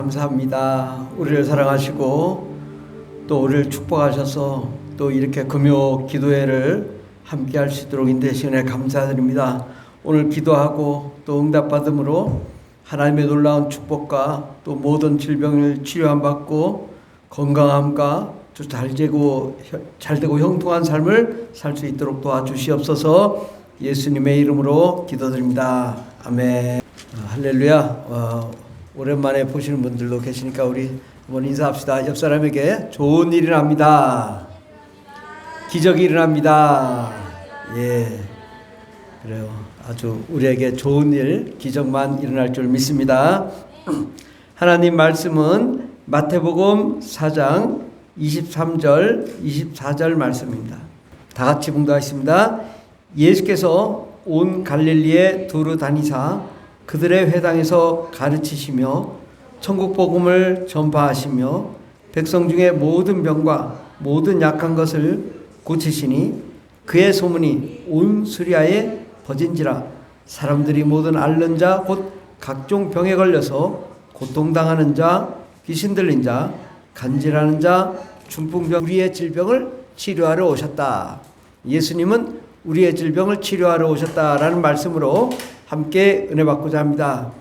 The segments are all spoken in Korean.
감사합니다. 우리를 사랑하시고 또 우리를 축복하셔서 또 이렇게 금요 기도회를 함께 할 수 있도록 인도하시니 감사드립니다. 오늘 기도하고 또 응답받음으로 하나님의 놀라운 축복과 또 모든 질병을 치료함 받고 건강함과 잘되고 형통한 삶을 살 수 있도록 도와주시옵소서. 예수님의 이름으로 기도드립니다. 아멘. 할렐루야. 오랜만에 보시는 분들도 계시니까 우리 한번 인사합시다. 옆 사람에게 좋은 일이 납니다. 기적이 일어납니다. 예, 그래요. 아주 우리에게 좋은 일, 기적만 일어날 줄 믿습니다. 하나님 말씀은 마태복음 4장 23절, 24절 말씀입니다. 다 같이 봉독하겠습니다. 예수께서 온 갈릴리에 두루 다니사 그들의 회당에서 가르치시며 천국 복음을 전파하시며 백성 중에 모든 병과 모든 약한 것을 고치시니 그의 소문이 온 수리아에 퍼진지라. 사람들이 모든 앓는 자 곧 각종 병에 걸려서 고통당하는 자, 귀신 들린 자, 간질하는 자, 중풍병, 우리의 질병을 치료하러 오셨다. 예수님은 우리의 질병을 치료하러 오셨다라는 말씀으로 함께 은혜 받고자 합니다.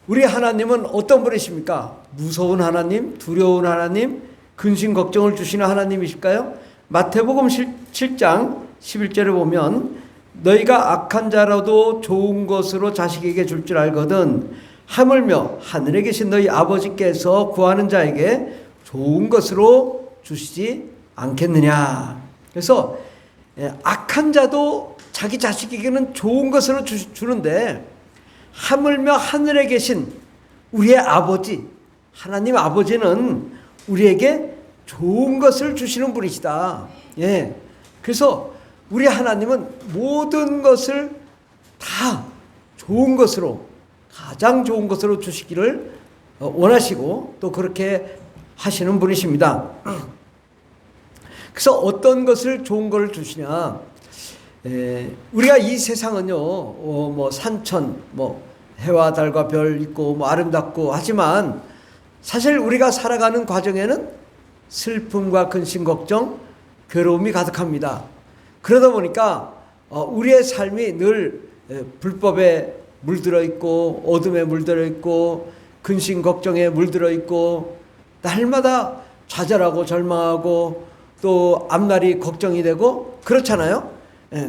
우리 하나님은 어떤 분이십니까? 무서운 하나님, 두려운 하나님, 근심 걱정을 주시는 하나님이실까요? 마태복음 7장 11절에 보면 너희가 악한 자라도 좋은 것으로 자식에게 줄 줄 알거든 하물며 하늘에 계신 너희 아버지께서 구하는 자에게 좋은 것으로 주시지 않겠느냐. 그래서 악한 자도 자기 자식에게는 좋은 것으로 주는데 하물며 하늘에 계신 우리의 아버지, 하나님 아버지는 우리에게 좋은 것을 주시는 분이시다. 예. 그래서 우리 하나님은 모든 것을 다 좋은 것으로, 가장 좋은 것으로 주시기를 원하시고 또 그렇게 하시는 분이십니다. 그래서 어떤 것을 좋은 것을 주시냐? 우리가 이 세상은요, 뭐 산천, 뭐 해와 달과 별 있고 뭐 아름답고 하지만 사실 우리가 살아가는 과정에는 슬픔과 근심, 걱정, 괴로움이 가득합니다. 그러다 보니까 우리의 삶이 늘 불법에 물들어 있고 어둠에 물들어 있고 근심, 걱정에 물들어 있고 날마다 좌절하고 절망하고 또 앞날이 걱정이 되고 그렇잖아요.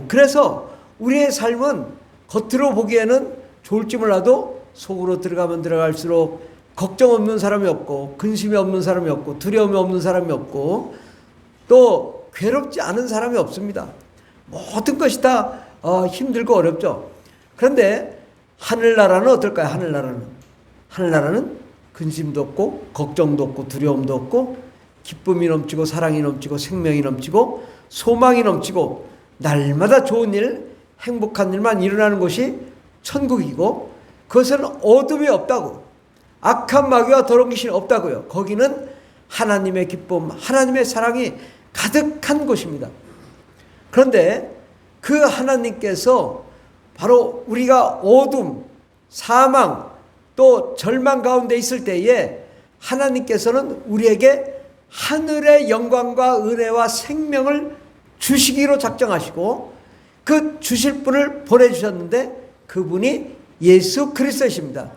그래서 우리의 삶은 겉으로 보기에는 좋을지 몰라도 속으로 들어가면 들어갈수록 걱정 없는 사람이 없고 근심이 없는 사람이 없고 두려움이 없는 사람이 없고 또 괴롭지 않은 사람이 없습니다. 모든 것이 다 힘들고 어렵죠. 그런데 하늘나라는 어떨까요? 하늘나라는 근심도 없고 걱정도 없고 두려움도 없고 기쁨이 넘치고 사랑이 넘치고 생명이 넘치고 소망이 넘치고 날마다 좋은 일, 행복한 일만 일어나는 곳이 천국이고 그것은 어둠이 없다고, 악한 마귀와 더러운 귀신이 없다고요. 거기는 하나님의 기쁨, 하나님의 사랑이 가득한 곳입니다. 그런데 그 하나님께서 바로 우리가 어둠, 사망, 또 절망 가운데 있을 때에 하나님께서는 우리에게 하늘의 영광과 은혜와 생명을 주시기로 작정하시고 그 주실 분을 보내주셨는데 그분이 예수 그리스도이십니다.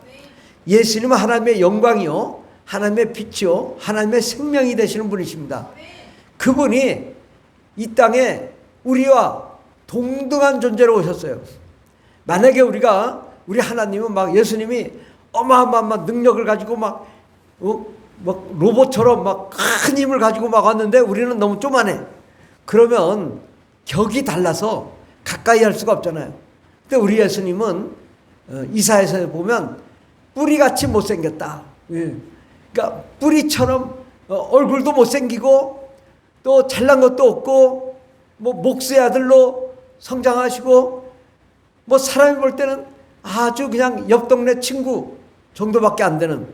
예수님은 하나님의 영광이요, 하나님의 빛이요, 하나님의 생명이 되시는 분이십니다. 그분이 이 땅에 우리와 동등한 존재로 오셨어요. 만약에 우리 하나님은 막 예수님이 어마어마한 능력을 가지고 막 로봇처럼 막 큰 힘을 가지고 막 왔는데 우리는 너무 쪼만해. 그러면 격이 달라서 가까이 할 수가 없잖아요. 근데 우리 예수님은 이사야서에 보면 뿌리같이 못생겼다. 그러니까 뿌리처럼 얼굴도 못생기고 또 잘난 것도 없고 뭐 목수의 아들로 성장하시고 뭐 사람이 볼 때는 아주 그냥 옆 동네 친구 정도밖에 안 되는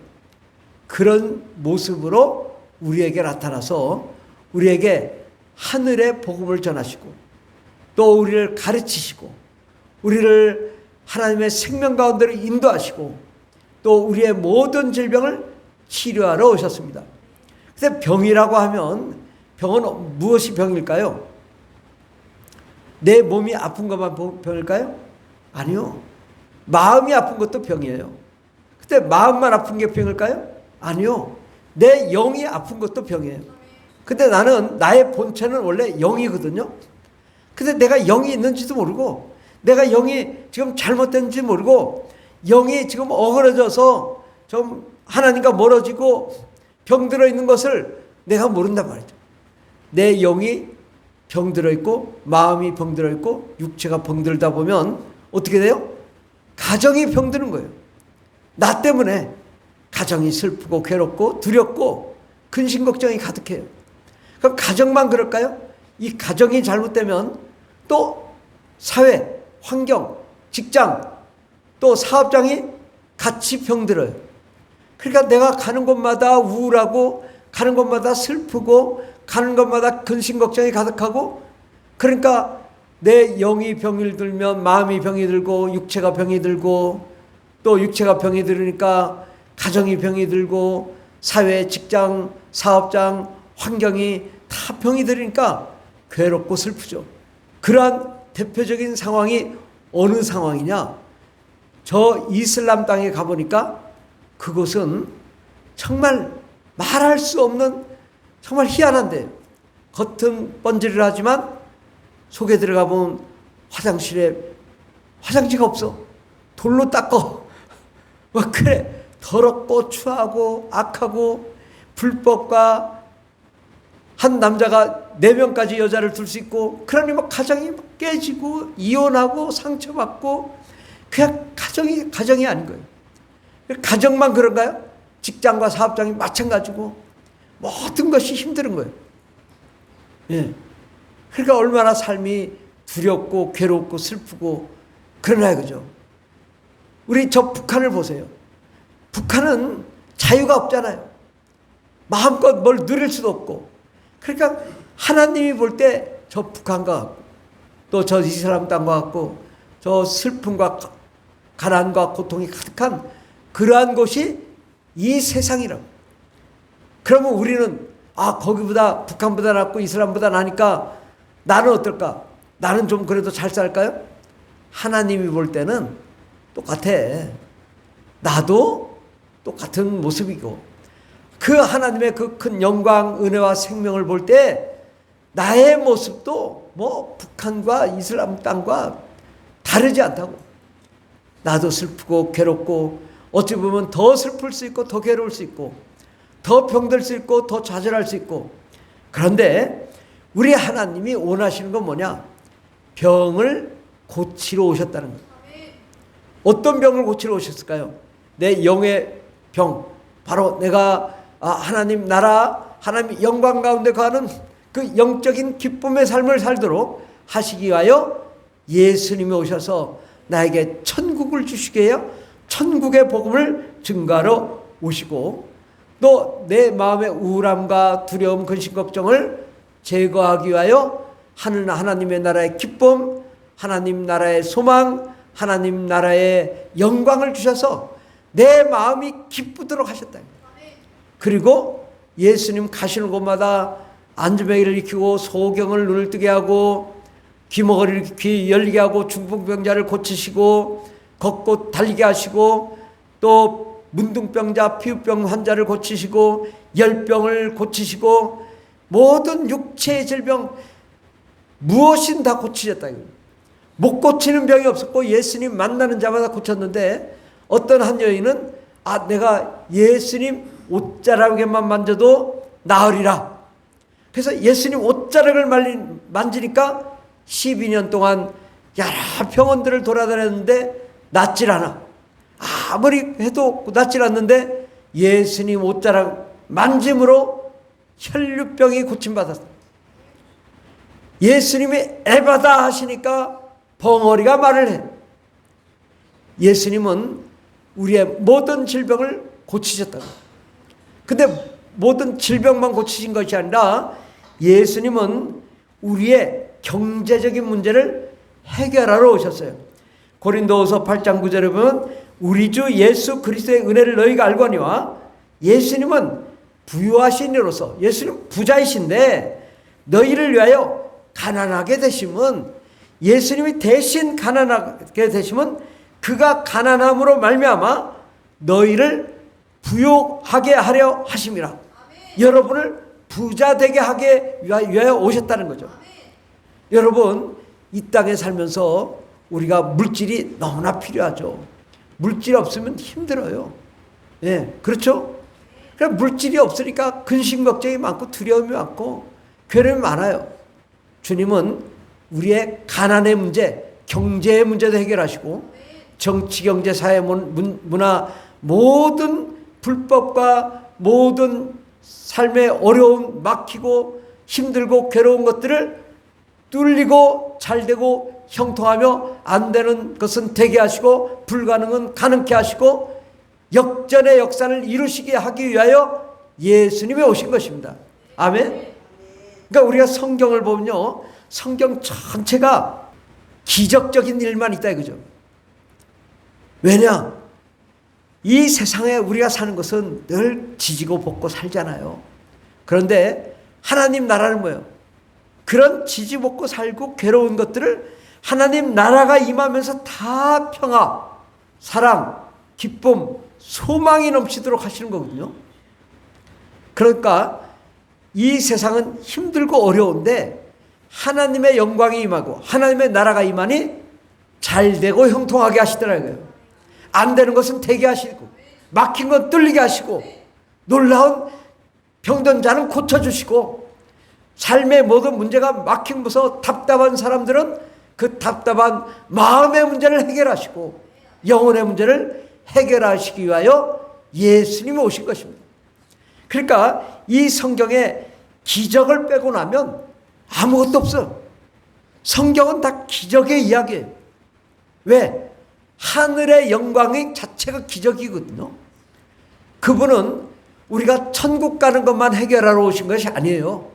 그런 모습으로 우리에게 나타나서 우리에게 하늘의 복음을 전하시고 또 우리를 가르치시고 우리를 하나님의 생명 가운데로 인도하시고 또 우리의 모든 질병을 치료하러 오셨습니다. 근데 병이라고 하면 병은 무엇이 병일까요? 내 몸이 아픈 것만 병일까요? 아니요. 마음이 아픈 것도 병이에요. 근데 마음만 아픈 게 병일까요? 아니요. 내 영이 아픈 것도 병이에요. 근데 나는 나의 본체는 원래 영이거든요. 근데 내가 영이 있는지도 모르고 내가 영이 지금 잘못된지 모르고 영이 지금 어그러져서 좀 하나님과 멀어지고 병들어 있는 것을 내가 모른단 말이죠. 내 영이 병들어 있고 마음이 병들어 있고 육체가 병들다 보면 어떻게 돼요? 가정이 병드는 거예요. 나 때문에 가정이 슬프고 괴롭고 두렵고 근심 걱정이 가득해요. 그럼 가정만 그럴까요? 이 가정이 잘못되면 또 사회, 환경, 직장, 또 사업장이 같이 병들어요. 그러니까 내가 가는 곳마다 우울하고 가는 곳마다 슬프고 가는 곳마다 근심 걱정이 가득하고 그러니까 내 영이 병이 들면 마음이 병이 들고 육체가 병이 들고 또 육체가 병이 들으니까 가정이 병이 들고 사회, 직장, 사업장, 환경이 다 병이 들으니까 괴롭고 슬프죠. 그러한 대표적인 상황이 어느 상황이냐? 저 이슬람 땅에 가보니까 그곳은 정말 말할 수 없는 정말 희한한데 겉은 번지르르하지만 속에 들어가 보면 화장실에 화장지가 없어. 돌로 닦어. 막 그래. 더럽고 추하고 악하고 불법과 한 남자가 4명까지 여자를 둘 수 있고 그러니 뭐 가정이 깨지고 이혼하고 상처받고 그냥 가정이 아닌 거예요. 가정만 그런가요? 직장과 사업장이 마찬가지고 모든 것이 힘든 거예요. 예. 그러니까 얼마나 삶이 두렵고 괴롭고 슬프고 그러나 그죠. 우리 저 북한을 보세요. 북한은 자유가 없잖아요. 마음껏 뭘 누릴 수도 없고. 그러니까 하나님이 볼 때 저 북한과 같고 또 저 이슬람 땅과 같고 저 슬픔과 가난과 고통이 가득한 그러한 곳이 이 세상이라고. 그러면 우리는 거기보다 북한보다 낫고 이슬람보다 나니까 나는 어떨까? 나는 좀 그래도 잘 살까요? 하나님이 볼 때는 똑같아. 나도 똑같은 모습이고 그 하나님의 그 큰 영광, 은혜와 생명을 볼 때 나의 모습도 뭐 북한과 이슬람 땅과 다르지 않다고. 나도 슬프고 괴롭고 어찌 보면 더 슬플 수 있고 더 괴로울 수 있고 더 병들 수 있고 더 좌절할 수 있고 그런데 우리 하나님이 원하시는 건 뭐냐? 병을 고치러 오셨다는 거예요. 어떤 병을 고치러 오셨을까요? 내 영의 병, 바로 내가 하나님 나라, 하나님 영광 가운데 가는 그 영적인 기쁨의 삶을 살도록 하시기 위하여 예수님이 오셔서 나에게 천국을 주시게 해요. 천국의 복음을 증거하러 오시고 또 내 마음의 우울함과 두려움, 근심, 걱정을 제거하기 위하여 하나님의 나라의 기쁨, 하나님 나라의 소망, 하나님 나라의 영광을 주셔서 내 마음이 기쁘도록 하셨다. 그리고 예수님 가시는 곳마다 안전뱅이를 익히고 소경을 눈을 뜨게 하고 귀머거리를 귀 열리게 하고 중풍병자를 고치시고 걷고 달리게 하시고 또 문둥병자 피부병 환자를 고치시고 열병을 고치시고 모든 육체의 질병 무엇인 다 고치셨다. 못 고치는 병이 없었고 예수님 만나는 자마다 고쳤는데 어떤 한 여인은 내가 예수님 옷자락에만 만져도 나으리라. 그래서 예수님 옷자락을 만지니까 12년 동안 여러 병원들을 돌아다녔는데 낫질 않아. 아무리 해도 낫질 않는데 예수님 옷자락 만짐으로 혈류병이 고침받았어. 예수님이 에바다 하시니까 벙어리가 말을 해. 예수님은 우리의 모든 질병을 고치셨다고. 근데 모든 질병만 고치신 것이 아니라 예수님은 우리의 경제적인 문제를 해결하러 오셨어요. 고린도후서 8장 9절에 보면 우리 주 예수 그리스도의 은혜를 너희가 알거니와 예수님은 부유하신 이로서, 예수님 부자이신데 너희를 위하여 가난하게 되심은, 예수님이 대신 가난하게 되심은 그가 가난함으로 말미암아 너희를 부유하게 하려 하심이라. 아멘. 여러분을 부자 되게 하게 위하여 오셨다는 거죠. 아멘. 여러분, 이 땅에 살면서 우리가 물질이 너무나 필요하죠. 물질이 없으면 힘들어요. 예, 그렇죠? 그럼 물질이 없으니까 근심 걱정이 많고 두려움이 많고 괴로움이 많아요. 주님은 우리의 가난의 문제, 경제의 문제도 해결하시고 정치, 경제, 사회, 문화 모든 불법과 모든 삶의 어려움, 막히고 힘들고 괴로운 것들을 뚫리고 잘되고 형통하며 안 되는 것은 되게 하시고 불가능은 가능케 하시고 역전의 역사를 이루시게 하기 위하여 예수님이 오신 것입니다. 아멘. 그러니까 우리가 성경을 보면요, 성경 전체가 기적적인 일만 있다 이거죠. 왜냐? 이 세상에 우리가 사는 것은 늘 지지고 볶고 살잖아요. 그런데 하나님 나라는 뭐예요? 그런 지지 볶고 살고 괴로운 것들을 하나님 나라가 임하면서 다 평화, 사랑, 기쁨, 소망이 넘치도록 하시는 거거든요. 그러니까 이 세상은 힘들고 어려운데 하나님의 영광이 임하고 하나님의 나라가 임하니 잘 되고 형통하게 하시더라고요. 안 되는 것은 되게 하시고 막힌 건 뚫리게 하시고 놀라운 병든 자는 고쳐주시고 삶의 모든 문제가 막힌 무서 답답한 사람들은 그 답답한 마음의 문제를 해결하시고 영혼의 문제를 해결하시기 위하여 예수님이 오신 것입니다. 그러니까 이 성경에 기적을 빼고 나면 아무것도 없어요. 성경은 다 기적의 이야기예요. 왜? 하늘의 영광의 자체가 기적이거든요. 그분은 우리가 천국 가는 것만 해결하러 오신 것이 아니에요.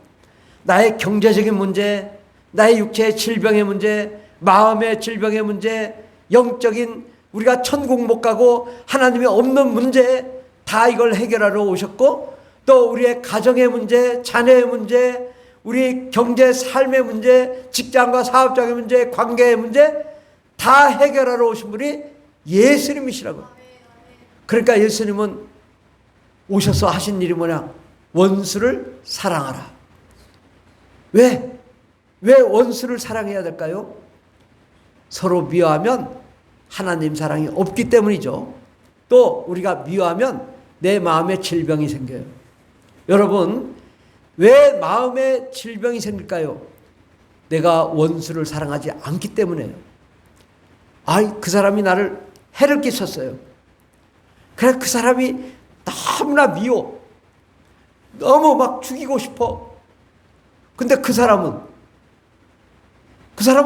나의 경제적인 문제, 나의 육체의 질병의 문제, 마음의 질병의 문제, 영적인 우리가 천국 못 가고 하나님이 없는 문제 다 이걸 해결하러 오셨고 또 우리의 가정의 문제, 자녀의 문제, 우리 경제 삶의 문제, 직장과 사업장의 문제, 관계의 문제 다 해결하러 오신 분이 예수님이시라고. 그러니까 예수님은 오셔서 하신 일이 뭐냐? 원수를 사랑하라. 왜? 왜 원수를 사랑해야 될까요? 서로 미워하면 하나님 사랑이 없기 때문이죠. 또 우리가 미워하면 내 마음에 질병이 생겨요. 여러분, 왜 마음에 질병이 생길까요? 내가 원수를 사랑하지 않기 때문에요. 그 사람이 나를 해를 끼쳤어요. 그래, 그 사람이 너무나 미워. 너무 막 죽이고 싶어. 근데 그 사람은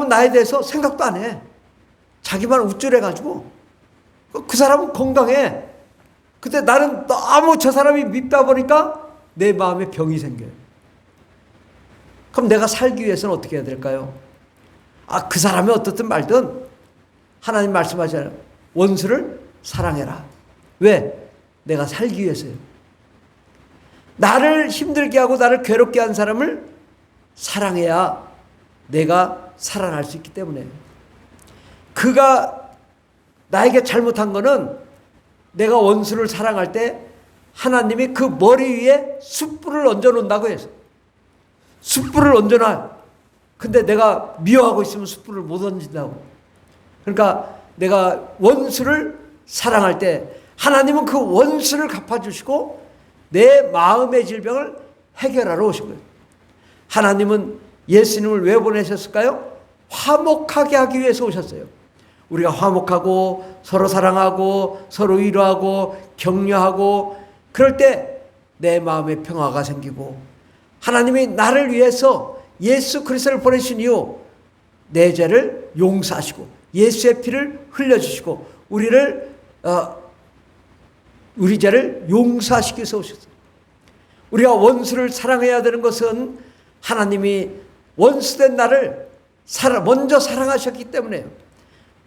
나에 대해서 생각도 안 해. 자기만 우쭐해가지고. 그 사람은 건강해. 근데 나는 너무 저 사람이 밉다 보니까 내 마음에 병이 생겨요. 그럼 내가 살기 위해서는 어떻게 해야 될까요? 그 사람이 어떻든 말든 하나님 말씀하잖아요. 원수를 사랑해라. 왜? 내가 살기 위해서요. 나를 힘들게 하고 나를 괴롭게 한 사람을 사랑해야 내가 살아날 수 있기 때문에. 그가 나에게 잘못한 거는 내가 원수를 사랑할 때 하나님이 그 머리 위에 숯불을 얹어놓는다고 해서 숯불을 얹어놔요. 근데 내가 미워하고 있으면 숯불을 못 얹는다고. 그러니까 내가 원수를 사랑할 때 하나님은 그 원수를 갚아주시고 내 마음의 질병을 해결하러 오신 거예요. 하나님은 예수님을 왜 보내셨을까요? 화목하게 하기 위해서 오셨어요. 우리가 화목하고 서로 사랑하고 서로 위로하고 격려하고 그럴 때 내 마음에 평화가 생기고 하나님이 나를 위해서 예수 그리스도를 보내신 이후 내 죄를 용서하시고 예수의 피를 흘려주시고 우리 죄를 용서하시기 위해서 오셨어요. 우리가 원수를 사랑해야 되는 것은 하나님이 원수된 나를 먼저 사랑하셨기 때문에요.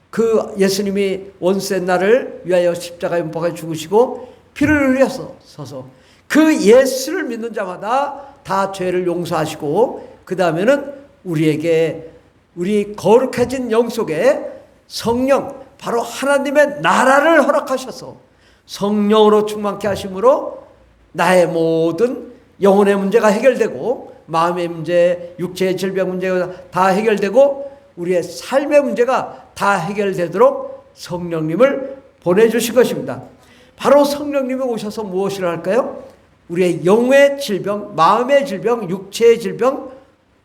그 예수님이 원수된 나를 위하여 십자가에 못 박아 죽으시고 피를 흘려서서 그 예수를 믿는 자마다 다 죄를 용서하시고 그 다음에는 우리에게 우리 거룩해진 영 속에 성령, 바로 하나님의 나라를 허락하셔서 성령으로 충만케 하심으로 나의 모든 영혼의 문제가 해결되고 마음의 문제, 육체의 질병 문제가 다 해결되고 우리의 삶의 문제가 다 해결되도록 성령님을 보내주신 것입니다. 바로 성령님이 오셔서 무엇을 할까요? 우리의 영의 질병, 마음의 질병, 육체의 질병,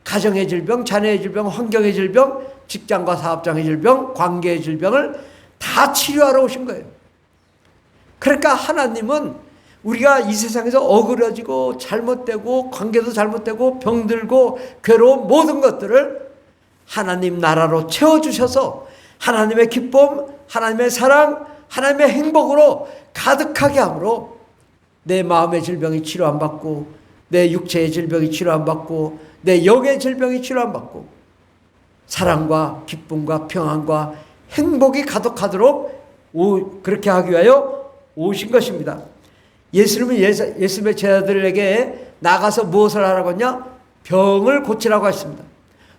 가정의 질병, 자녀의 질병, 환경의 질병, 직장과 사업장의 질병, 관계의 질병을 다 치료하러 오신 거예요. 그러니까 하나님은 우리가 이 세상에서 어그러지고 잘못되고 관계도 잘못되고 병들고 괴로운 모든 것들을 하나님 나라로 채워주셔서 하나님의 기쁨, 하나님의 사랑, 하나님의 행복으로 가득하게 함으로 내 마음의 질병이 치료 안 받고 내 육체의 질병이 치료 안 받고 내 영의 질병이 치료 안 받고 사랑과 기쁨과 평안과 행복이 가득하도록 그렇게 하기 위하여 오신 것입니다. 예수님은 예수님의 제자들에게 나가서 무엇을 하라고 했냐? 병을 고치라고 했습니다.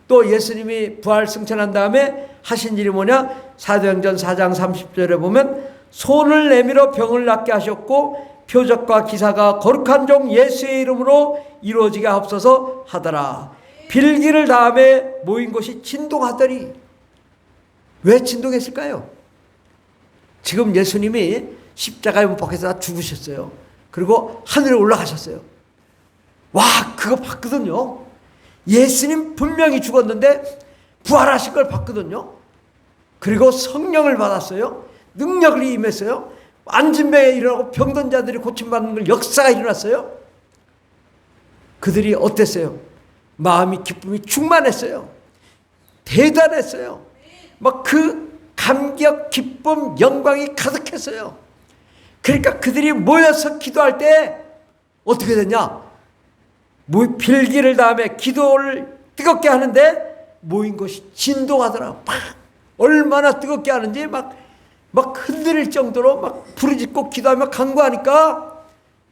또 예수님이 부활 승천한 다음에 하신 일이 뭐냐? 사도행전 4장 30절에 보면 손을 내밀어 병을 낫게 하셨고 표적과 기사가 거룩한 종 예수의 이름으로 이루어지게 하옵소서 하더라. 빌기를 다음에 모인 곳이 진동하더니 왜 진동했을까요? 지금 예수님이 십자가에 못 박혀서 죽으셨어요. 그리고 하늘에 올라가셨어요. 와, 그거 봤거든요. 예수님 분명히 죽었는데 부활하신 걸 봤거든요. 그리고 성령을 받았어요. 능력을 임했어요. 앉은 배에 일어나고 병든 자들이 고침받는 걸 역사가 일어났어요. 그들이 어땠어요? 마음이 기쁨이 충만했어요. 대단했어요. 막 그 감격, 기쁨, 영광이 가득했어요. 그러니까 그들이 모여서 기도할 때 어떻게 됐냐? 빌기를 다음에 기도를 뜨겁게 하는데 모인 것이 진동하더라. 막 얼마나 뜨겁게 하는지 막 흔들릴 정도로 막 부르짖고 기도하며 간구하니까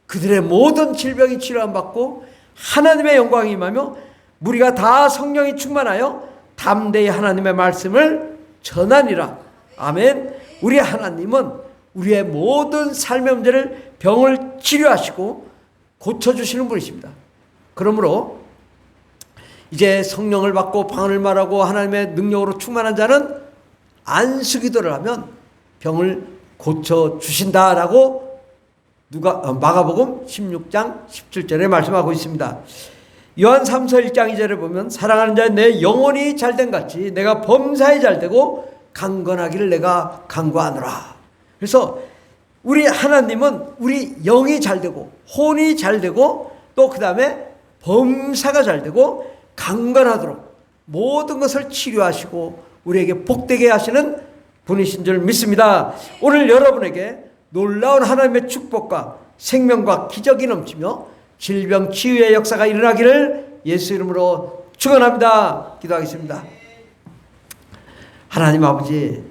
그들의 모든 질병이 치료 안 받고 하나님의 영광이 임하며 무리가 다 성령이 충만하여 담대히 하나님의 말씀을 전하니라. 아멘. 우리 하나님은 우리의 모든 삶의 문제를 병을 치료하시고 고쳐주시는 분이십니다. 그러므로 이제 성령을 받고 방언을 말하고 하나님의 능력으로 충만한 자는 안수기도를 하면 병을 고쳐주신다라고 마가복음 16장 17절에 말씀하고 있습니다. 요한 3서 1장 2절에 보면 사랑하는 자의 내 영혼이 잘된 같이 내가 범사에 잘되고 강건하기를 내가 간구하노라. 그래서 우리 하나님은 우리 영이 잘되고 혼이 잘되고 또 그 다음에 범사가 잘되고 강건하도록 모든 것을 치료하시고 우리에게 복되게 하시는 분이신 줄 믿습니다. 오늘 여러분에게 놀라운 하나님의 축복과 생명과 기적이 넘치며 질병 치유의 역사가 일어나기를 예수 이름으로 축원합니다. 기도하겠습니다. 하나님 아버지,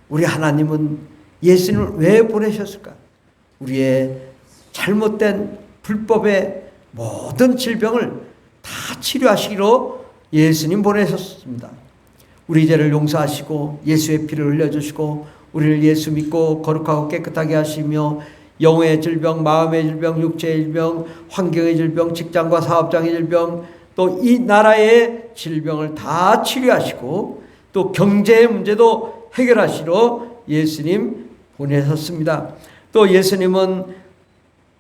우리 하나님은 예수님을 왜 보내셨을까? 우리의 잘못된 불법의 모든 질병을 다 치료하시기로 예수님 보내셨습니다. 우리 죄를 용서하시고 예수의 피를 흘려주시고 우리를 예수 믿고 거룩하고 깨끗하게 하시며 영의 질병, 마음의 질병, 육체의 질병, 환경의 질병, 직장과 사업장의 질병, 또 이 나라의 질병을 다 치료하시고 또 경제의 문제도 해결하시러 예수님 보내셨습니다. 또 예수님은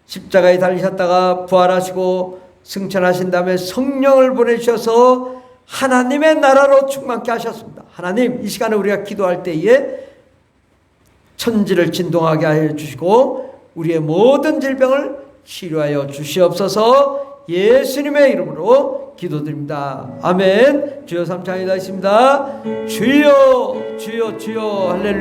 십자가에 달리셨다가 부활하시고 승천하신 다음에 성령을 보내주셔서 하나님의 나라로 충만케 하셨습니다. 하나님, 이 시간에 우리가 기도할 때에 천지를 진동하게 하여 주시고 우리의 모든 질병을 치료하여 주시옵소서. 예수님의 이름으로 기도드립니다. 아멘. 주여 삼창이다 있습니다. 주여 주여 주여 할렐루야.